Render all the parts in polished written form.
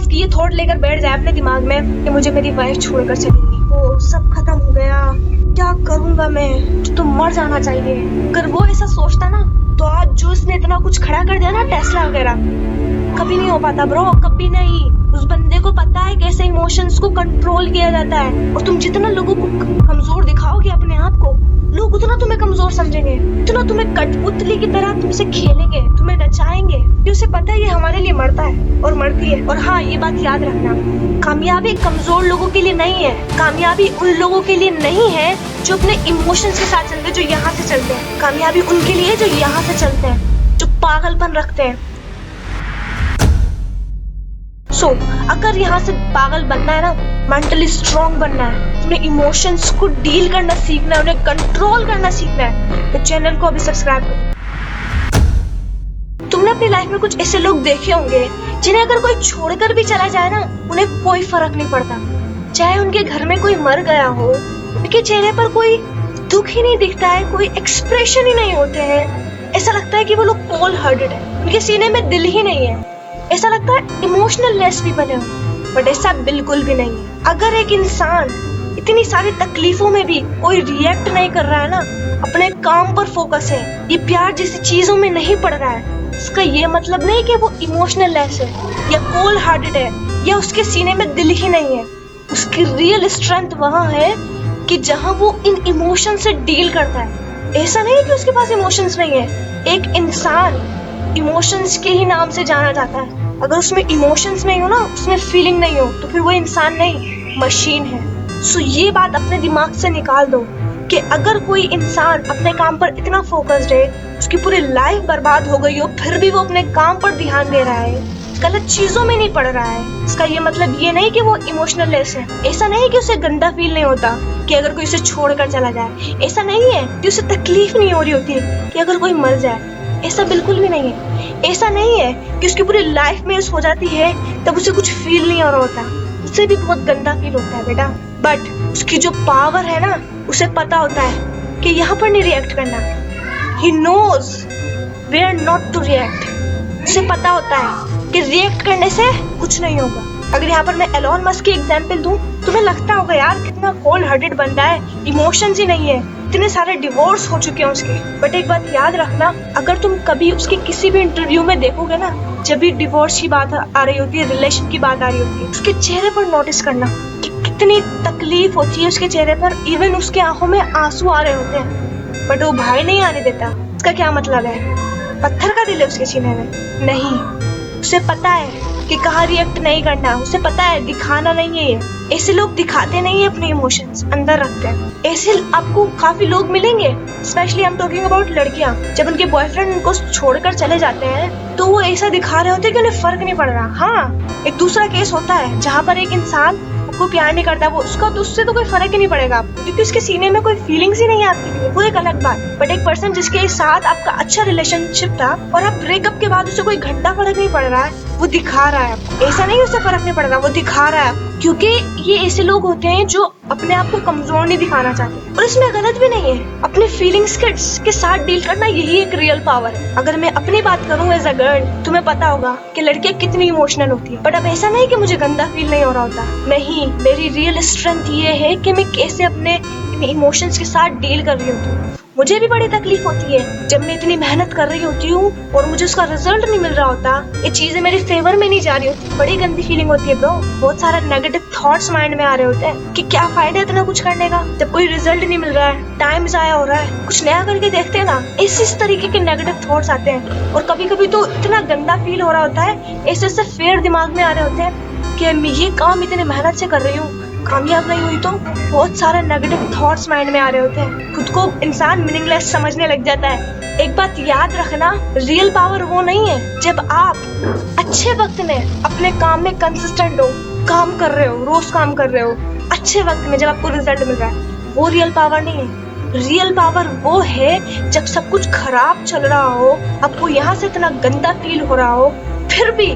बस ये थॉट लेकर बैठ जाए अपने दिमाग में कि मुझे मेरी वाइफ छोड़कर चलेगी, वो सब खत्म हो गया, क्या करूंगा मैं, तो मर जाना चाहिए। अगर वो ऐसा सोचता ना तो आज जो इसने इतना कुछ खड़ा कर दिया ना, टेस्ला वगैरह, कभी नहीं हो पाता ब्रो, कभी नहीं। उस बंदे को पता है कैसे इमोशंस को कंट्रोल किया जाता है, और तुम जितना लोगों को कमजोर दिखाओगे अपने आप को, लोग उतना तुम्हें कमजोर समझेंगे, उतना तुम्हें कठपुतली की तरह तुमसे खेलेंगे, तुम्हें नचाएंगे, क्योंकि उसे पता है ये हमारे लिए मरता है और मरती है। और हाँ, ये बात याद रखना, कामयाबी कमजोर लोगों के लिए नहीं है, कामयाबी उन लोगों के लिए नहीं है जो अपने इमोशंस के साथ चलते हैं, जो यहाँ से चलते हैं। कामयाबी उनके लिए जो यहाँ से चलते हैं, जो पागलपन रखते हैं। अगर यहाँ से पागल बनना है ना, मेंटली स्ट्रॉन्ग बनना है, अपने इमोशंस को डील करना सीखना है, उन्हें कंट्रोल करना सीखना है, तो चैनल को अभी सब्सक्राइब करो। तुमने अपनी लाइफ में कुछ ऐसे लोग देखे होंगे जिन्हें अगर कोई छोड़कर भी चला जाए ना, उन्हें कोई फर्क नहीं पड़ता, चाहे उनके घर में कोई मर गया हो, उनके चेहरे पर कोई दुख ही नहीं दिखता है, कोई एक्सप्रेशन ही नहीं होते हैं, ऐसा लगता है कि वो लोग कोल्ड हार्टेड है, उनके सीने में दिल ही नहीं है, ऐसा लगता है इमोशनल लेस भी बने हो। बट ऐसा बिल्कुल भी नहीं है। अगर एक इंसान इतनी सारी तकलीफों में भी कोई रिएक्ट नहीं कर रहा है ना, अपने काम पर फोकस है, ये प्यार जैसी चीजों में नहीं पड़ रहा है, इसका ये मतलब नहीं कि वो इमोशनल लेस है या कोल्ड हार्टेड है या उसके सीने में दिल ही नहीं है। उसकी रियल स्ट्रेंथ वहाँ है कि जहाँ वो इन इमोशन से डील करता है। ऐसा नहीं है कि उसके पास इमोशंस नहीं है। एक इंसान इमोशंस के ही नाम से जाना जाता है। अगर उसमें इमोशंस नहीं हो ना, उसमें फीलिंग नहीं हो, तो फिर वो इंसान नहीं, मशीन है। सो ये बात अपने दिमाग से निकाल दो कि अगर कोई इंसान अपने काम पर इतना फोकस्ड है, उसकी पूरी लाइफ बर्बाद हो गई हो, फिर भी वो अपने काम पर ध्यान दे रहा है, गलत चीजों में नहीं पड़ रहा है, इसका ये मतलब ये नहीं कि वो इमोशनल लेस है। ऐसा नहीं कि उसे गंदा फील नहीं होता कि अगर कोई उसे छोड़कर चला जाए, ऐसा नहीं है कि उसे तकलीफ नहीं हो रही होती कि अगर कोई मर जाए, ऐसा बिल्कुल भी नहीं है। ऐसा नहीं है कि उसकी पूरी लाइफ में हो जाती है तब उसे कुछ फील नहीं हो रहा होता, उससे भी बहुत गंदा फील होता है बेटा। बट उसकी जो पावर है ना, उसे पता होता है कि यहाँ पर नहीं रिएक्ट करना। He knows where not to react। उसे पता होता है कि रिएक्ट करने से कुछ नहीं होगा। अगर यहाँ पर मैं एलोन मस्क की एग्जाम्पल दूं, तुम्हें लगता होगा यार कितना कोल्ड हार्टेड बंदा है, इमोशंस ही नहीं है, इतने सारे डिवोर्स हो चुके हैं उसके। बट एक बात याद रखना, अगर तुम कभी उसके किसी भी इंटरव्यू में देखोगे ना, जब भी डिवोर्स की बात आ रही होती है, रिलेशन की बात आ रही होती है, उसके चेहरे पर नोटिस करना कि कितनी तकलीफ होती है उसके चेहरे पर। इवन उसके आंखों में आंसू आ रहे होते हैं, बट वो भाई नहीं आने देता। इसका क्या मतलब है? पत्थर का दिल है उसके सीने में? नहीं, उसे पता है कि कहाँ रिएक्ट नहीं करना, उसे पता है दिखाना नहीं है। ये ऐसे लोग दिखाते नहीं है, अपने इमोशंस अंदर रखते हैं। ऐसे आपको काफी लोग मिलेंगे, specially I am talking about लड़कियां, जब उनके बॉयफ्रेंड उनको छोड़कर चले जाते हैं तो वो ऐसा दिखा रहे होते हैं कि उन्हें फर्क नहीं पड़ रहा। हाँ, एक दूसरा केस होता है जहाँ पर एक इंसान आपको प्यार नहीं करता, वो उसका तो उससे तो कोई फर्क ही नहीं पड़ेगा आपको, क्योंकि उसके सीने में कोई फीलिंग्स ही नहीं है आपके लिए, वो एक अलग बात। बट एक पर्सन जिसके साथ आपका अच्छा रिलेशनशिप था और आप ब्रेकअप के बाद उसे कोई घंटा फर्क नहीं पड़ रहा है, वो दिखा रहा है आपको। ऐसा नहीं उसे फर्क नहीं पड़ रहा, वो दिखा रहा है, क्योंकि ये ऐसे लोग होते हैं जो अपने आप को कमजोर नहीं दिखाना चाहते। और इसमें गलत भी नहीं है, अपने फीलिंग्स के साथ डील करना यही एक रियल पावर है। अगर मैं अपनी बात करूँ एज अ गर्ल, तुम्हें पता होगा कि लड़कियां कितनी इमोशनल होती है। बट अब ऐसा नहीं कि मुझे गंदा फील नहीं हो रहा होता, नहीं, मेरी रियल स्ट्रेंथ ये है कि मैं कैसे अपने इमोशंस के साथ डील कर रही होती हूँ। मुझे भी बड़ी तकलीफ होती है जब मैं इतनी मेहनत कर रही होती हूँ और मुझे उसका रिजल्ट नहीं मिल रहा होता, ये चीजें मेरे फेवर में नहीं जा रही होती, बड़ी गंदी फीलिंग होती है ब्रो। बहुत सारा नेगेटिव थॉट्स माइंड में आ रहे होते हैं कि क्या फायदा इतना कुछ करने का जब कोई रिजल्ट नहीं मिल रहा है, टाइम जाया हो रहा है, कुछ नया करके देखते हैं ना। इस तरीके के नेगेटिव थॉट्स आते हैं, और कभी कभी तो इतना गंदा फील हो रहा होता है, ऐसे फेयर दिमाग में आ रहे होते हैं कि मैं ये काम इतने मेहनत से कर रही हूँ, कामयाब नहीं हुई तो। बहुत सारे नेगेटिव थॉट्स माइंड में आ रहे होते हैं, खुद को इंसान मीनिंगलेस समझने लग जाता है। एक बात याद रखना, रियल पावर वो नहीं है जब आप अच्छे वक्त में अपने काम में कंसिस्टेंट हो, काम कर रहे हो, रोज काम कर रहे हो, अच्छे वक्त में जब आपको रिजल्ट मिल रहा है, वो रियल पावर नहीं है। रियल पावर वो है जब सब कुछ खराब चल रहा हो, आपको यहाँ से इतना गंदा फील हो रहा हो, फिर भी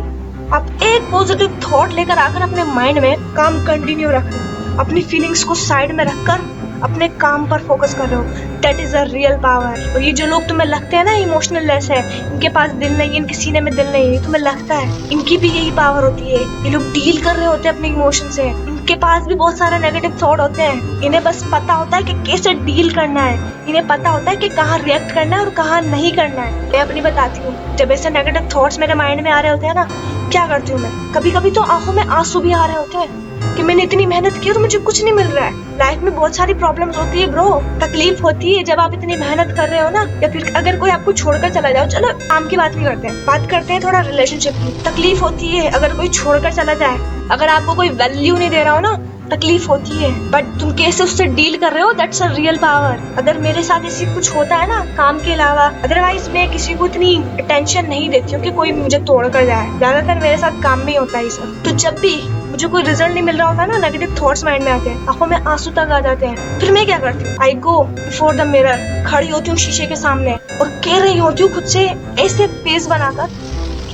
आप एक पॉजिटिव थॉट लेकर आकर अपने माइंड में काम कंटिन्यू रखें, अपनी फीलिंग्स को साइड में रखकर अपने काम पर फोकस कर रहे हो, that is a real power. और ये जो लोग तुम्हें लगते हैं ना इमोशनल लेस है, इनके पास दिल नहीं है, इनके सीने में दिल नहीं है, तुम्हें लगता है, इनकी भी यही पावर होती है। ये लोग डील कर रहे होते हैं अपने इमोशन से, इनके पास भी बहुत सारे नेगेटिव थॉट होते हैं, इन्हें बस पता होता है कि कैसे डील करना है, इन्हें पता होता है कि कहाँ रिएक्ट करना है और कहाँ नहीं करना है। मैं अपनी बताती हूँ, जब ऐसे नेगेटिव थॉट्स मेरे माइंड में आ रहे होते हैं ना, क्या करती हूँ मैं, कभी कभी तो आंखों में आंसू भी आ रहे होते हैं कि मैंने इतनी मेहनत की और मुझे कुछ नहीं मिल रहा है। लाइफ में बहुत सारी प्रॉब्लम्स होती है ब्रो, तकलीफ होती है जब आप इतनी मेहनत कर रहे हो ना, या फिर अगर कोई आपको छोड़कर चला जाओ, चलो काम की बात नहीं करते हैं, बात करते हैं थोड़ा रिलेशनशिप की। तकलीफ होती है अगर कोई छोड़कर चला जाए, अगर आपको कोई वैल्यू नहीं दे रहा हो ना, तकलीफ होती है, बट तुम कैसे उससे डील कर रहे हो, दैट्स अ रियल पावर। अगर मेरे साथ ऐसी कुछ होता है ना काम के अलावा, अदरवाइज मैं किसी को इतनी टेंशन नहीं देती हूँ कि कोई मुझे तोड़ कर जाए, ज्यादातर मेरे साथ काम में ही होता है ये सब। तो जब भी मुझे कोई रिजल्ट नहीं मिल रहा होता ना, नेगेटिव थॉट्स माइंड में आते हैं, आंखों में आंसू तक आ जाते हैं, फिर मैं क्या करती हूँ, आई गो बिफोर द मिरर, खड़ी होती हूँ शीशे के सामने और कह रही होती हूँ खुद से ऐसे फेस बनाकर,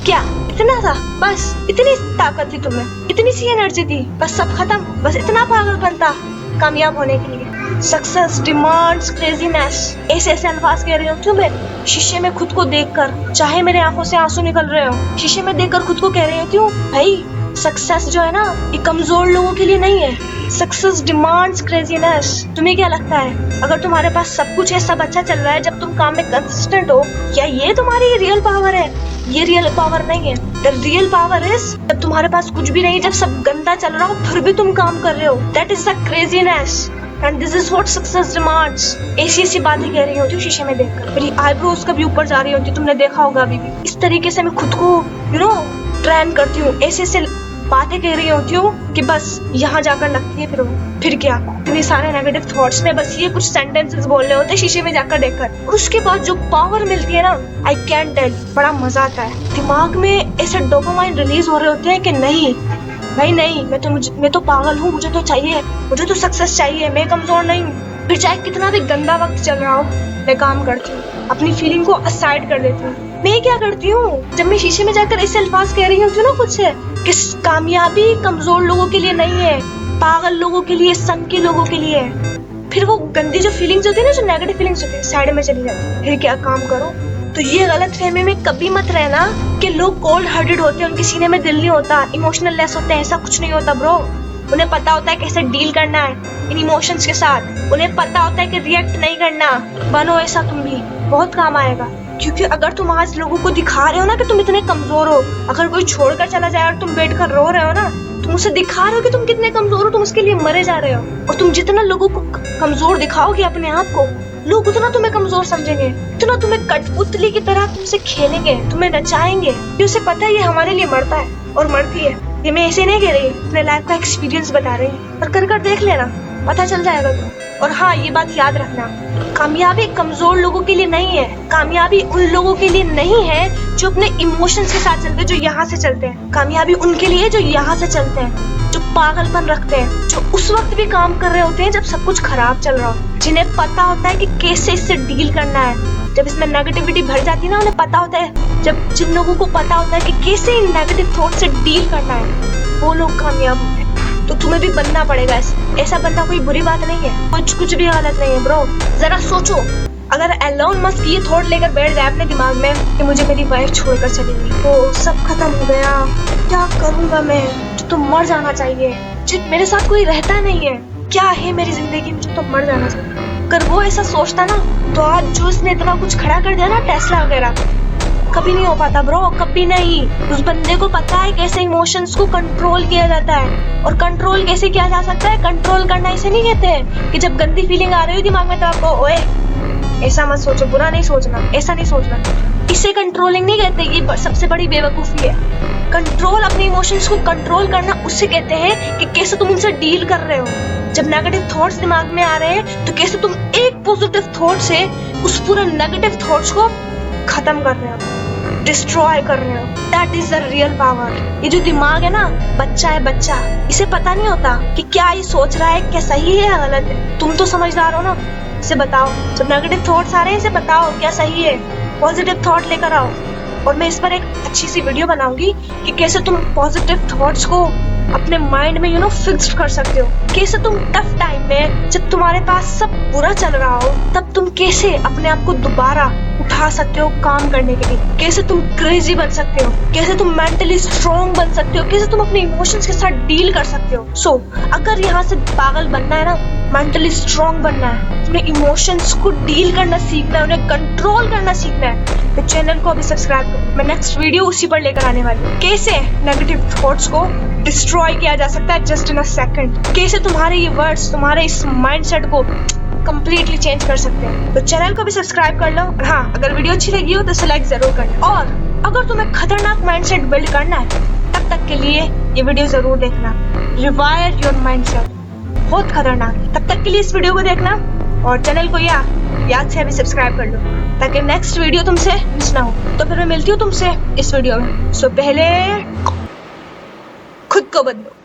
क्या इतना था, बस इतनी ताकत थी तुम्हें, इतनी सी एनर्जी थी, बस सब खत्म, बस इतना पागलपन था कामयाब होने के लिए। सक्सेस डिमांड्स क्रेजीनेस, ऐसे ऐसे अल्फाज कह रही हूँ तुम्हें शीशे में खुद को देखकर, चाहे मेरे आंखों से आंसू निकल रहे हो, शीशे में देखकर खुद को कह रही होती हूँ, भाई सक्सेस जो है ना ये कमजोर लोगों के लिए नहीं है, सक्सेस डिमांड्स क्रेजीनेस। तुम्हें क्या लगता है, अगर तुम्हारे पास सब कुछ है, सब अच्छा चल रहा है, जब तुम काम में कंसिस्टेंट हो, क्या ये तुम्हारी रियल पावर है? ये रियल पावर नहीं है। द रियल पावर इज जब तुम्हारे पास कुछ भी नहीं, जब सब गंदा चल रहा हो फिर भी तुम काम कर रहे हो, that is the craziness and this is what success demands. ऐसी बातें कह रही होती हूँ शीशे में देखकर, मेरी आईब्रोज कभी ऊपर जा रही होती है, तुमने देखा होगा अभी भी, इस तरीके से मैं खुद को ट्रेन करती हूँ, ऐसे बातें कह रही होती हूँ कि बस यहाँ जाकर लगती है फिर क्या, इतने सारे नेगेटिव थॉट्स में बस ये कुछ सेंटेंसेस बोल रहे होते हैं शीशे में जाकर देखकर, और उसके बाद जो पावर मिलती है ना, आई कैन टेल, बड़ा मजा आता है। दिमाग में ऐसे डोपामाइन रिलीज हो रहे होते हैं कि नहीं भाई नहीं, मैं तो पागल हूँ, मुझे तो चाहिए, मुझे तो सक्सेस चाहिए, मैं कमजोर नहीं हूँ। फिर चाहे कितना भी गंदा वक्त चल रहा हो, मैं काम करती हूँ, अपनी फीलिंग को असाइड कर देती हूँ। मैं क्या करती हूँ, जब मैं शीशे में जाकर ऐसे अल्फाज कह रही होती हूँ ना खुद से कि कामयाबी कमजोर लोगों के लिए नहीं है, पागल लोगों के लिए, सन के लोगों के लिए, फिर वो गंदी जो फीलिंग्स होती है ना, जो नेगेटिव फीलिंग्स होती है, साइड में चली जाती है। फिर क्या काम करो। तो ये गलत फहमी में कभी मत रहना कि लोग कोल्ड हार्टेड होते हैं, उनके सीने में दिल नहीं होता, इमोशनल लेस होते हैं, ऐसा कुछ नहीं होता ब्रो। उन्हें पता होता है कैसे डील करना है इन इमोशंस के साथ, उन्हें पता होता है कि रिएक्ट नहीं करना। बनो ऐसा, तुम भी बहुत काम आएगा। क्योंकि अगर तुम आज लोगों को दिखा रहे हो ना कि तुम इतने कमजोर हो, अगर कोई छोड़कर चला जाए और तुम बैठकर रो रहे हो ना, तुम उसे दिखा रहे हो कि तुम कितने कमजोर हो, तुम उसके लिए मरे जा रहे हो। और तुम जितना लोगों को कमजोर दिखाओगे अपने आप को, लोग उतना तुम्हें कमजोर समझेंगे, उतना तुम्हें कठपुतली की तरह तुमसे खेलेंगे, तुम्हें नचाएंगे। ये उसे पता है ये हमारे लिए मरता है और मरती है। ये मैं ऐसे नहीं कह रही, अपने लाइफ का एक्सपीरियंस बता रही हूँ, और कर देख लेना, पता चल जाएगा तुम। और हाँ, ये बात याद रखना, कामयाबी कमजोर लोगों के लिए नहीं है, कामयाबी उन लोगों के लिए नहीं है जो अपने इमोशंस के साथ चलते हैं, जो यहाँ से चलते हैं। कामयाबी उनके लिए जो यहाँ से चलते हैं, जो पागलपन रखते हैं, जो उस वक्त भी काम कर रहे होते हैं जब सब कुछ खराब चल रहा हो, जिन्हें पता होता है कि कैसे इससे डील करना है। जब इसमें नेगेटिविटी भर जाती है ना, उन्हें पता होता है, जब जिन लोगों को पता होता है कि कैसे इन नेगेटिव थॉट से डील करना है, वो लोग कामयाब होते हैं। तो तुम्हें भी बनना पड़ेगा ऐसा बनना कोई बुरी बात नहीं है, कुछ भी गलत नहीं है ब्रो। जरा सोचो, अगर एलोन मस्क ये थॉट लेकर बैठ जाए अपने दिमाग में कि मुझे मेरी वाइफ छोड़कर चलेगी, तो सब खत्म हो गया, क्या करूंगा मैं, तो मर जाना चाहिए, मेरे साथ कोई रहता नहीं है, क्या है मेरी जिंदगी में, तो मर जाना चाहिए। अगर वो ऐसा सोचता ना, तो आज जो इसने इतना कुछ खड़ा कर दिया ना, टेस्ला वगैरह, कभी नहीं हो पाता ब्रो, कभी नहीं। उस बंदे को पता है कैसे इमोशंस को कंट्रोल किया जाता है, और कंट्रोल कैसे किया जा सकता है। कंट्रोल करना इसे नहीं कहते हैं कि जब गंदी फीलिंग आ रही हो दिमाग में तो आपको ओए ऐसा मत सोचो, बुरा नहीं सोचना, ऐसा नहीं सोचना, इसे कंट्रोलिंग नहीं कहते। ये सबसे बड़ी बेवकूफी है। कंट्रोल, अपने इमोशंस को कंट्रोल करना उसे कहते हैं कि कैसे तुम उनसे डील कर रहे हो। जब नेगेटिव थॉट्स दिमाग में आ रहे हैं, तो कैसे तुम एक पॉजिटिव थॉट से उस पूरे नेगेटिव थॉट्स को खत्म कर रहे हो, डिस्ट्रॉय कर रहे हो। That is the real power. ये जो दिमाग है ना, बच्चा है बच्चा, इसे पता नहीं होता कि क्या ये सोच रहा है, क्या सही है या गलत है। तुम तो समझदार हो ना, इसे बताओ। जब नेगेटिव थॉट्स आ रहे हैं, इसे बताओ क्या सही है, पॉजिटिव थॉट लेकर आओ। और मैं इस पर एक अच्छी सी वीडियो बनाऊंगी कि कैसे तुम पॉजिटिव थॉट्स को अपने माइंड में फिक्स्ड कर सकते हो। कैसे तुम टफ टाइम में जब तुम्हारे पास सब बुरा चल रहा हो तब तुम कैसे अपने आप को दोबारा उठा सकते हो काम करने के लिए, कैसे तुम क्रेजी बन सकते हो, कैसे तुम मेंटली स्ट्रॉन्ग बन सकते हो, कैसे तुम अपने इमोशंस के साथ डील कर सकते हो। सो अगर यहाँ से पागल बनना है ना, मेंटली स्ट्रॉन्ग बनना है, अपने इमोशंस को डील करना सीखना है, उन्हें कंट्रोल करना सीखना है, तो चैनल को अभी सब्सक्राइब करो। मैं नेक्स्ट वीडियो उसी पर लेकर आने वाली हूँ। कैसे नेगेटिव थॉट्स को डिस्ट्रॉय किया जा सकता है जस्ट इन अ सेकंड, कैसे तुम्हारे ये वर्ड्स तुम्हारे इस माइंडसेट को कंप्लीटली चेंज कर सकते हैं। तो चैनल को भी सब्सक्राइब कर लो। हाँ, अगर वीडियो अच्छी लगी हो तो इसे लाइक जरूर करना। और अगर तुम्हें खतरनाक माइंडसेट बिल्ड करना है तब तक के लिए ये वीडियो जरूर देखना, रिवायर योर माइंडसेट, बहुत खतरनाक है। तब तक के लिए इस वीडियो को देखना और चैनल को याद से अभी सब्सक्राइब कर लो ताकि नेक्स्ट वीडियो तुमसे मिस ना हो। तो फिर मैं मिलती हूँ तुमसे इस वीडियो में। सो पहले खुद को बदलो।